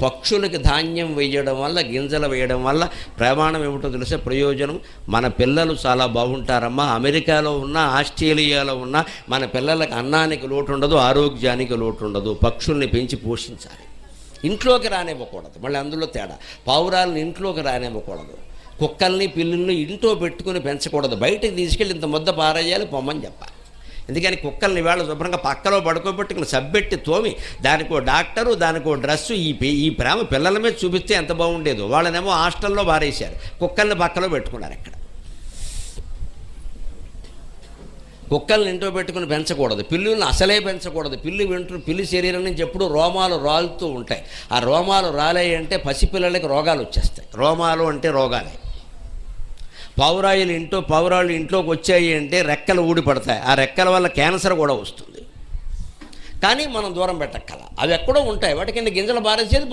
పక్షులకి ధాన్యం వేయడం వల్ల, గింజలు వేయడం వల్ల ప్రమాణం ఏమిటో తెలిసే ప్రయోజనం. మన పిల్లలు చాలా బాగుంటారమ్మా. అమెరికాలో ఉన్న, ఆస్ట్రేలియాలో ఉన్న మన పిల్లలకి అన్నానికి లోటు ఉండదు, ఆరోగ్యానికి లోటు ఉండదు. పక్షుల్ని పెంచి పోషించాలి. ఇంట్లోకి రానివ్వకూడదు. మళ్ళీ అందులో తేడా. పావురాలను ఇంట్లోకి రానివ్వకూడదు. కుక్కల్ని, పిల్లుల్ని ఇంట్లో పెట్టుకుని పెంచకూడదు. బయటకు తీసుకెళ్ళి ఇంత ముద్ద పారేయాలి, పొమ్మని చెప్పాలి. ఎందుకని కుక్కల్ని వేళ శుభ్రంగా పక్కలో పడుకోబెట్టుకుని సబ్బెట్టి తోమి, దానికో డాక్టరు, దానికో డ్రెస్సు, ఈ ప్రేమ పిల్లల మీద చూపిస్తే ఎంత బాగుండేదో. వాళ్ళనేమో హాస్టల్లో బారేశారు, కుక్కల్ని పక్కలో పెట్టుకున్నారు. ఇక్కడ కుక్కల్ని ఇంట్లో పెట్టుకుని పెంచకూడదు. పిల్లుల్ని అసలే పెంచకూడదు. పిల్లి శరీరం నుంచి ఎప్పుడూ రోమాలు రాలుతూ ఉంటాయి. ఆ రోమాలు రాలేయంటే పసిపిల్లలకి రోగాలు వచ్చేస్తాయి. రోమాలు అంటే రోగాలే. పావురాళ్ళు ఇంట్లోకి వచ్చాయి అంటే రెక్కలు ఊడిపడతాయి. ఆ రెక్కల వల్ల క్యాన్సర్ కూడా వస్తుంది. కానీ మనం దూరం పెట్టక్కల. అవి ఎక్కడో ఉంటాయి. వాటి కింద గింజలు బారేసేది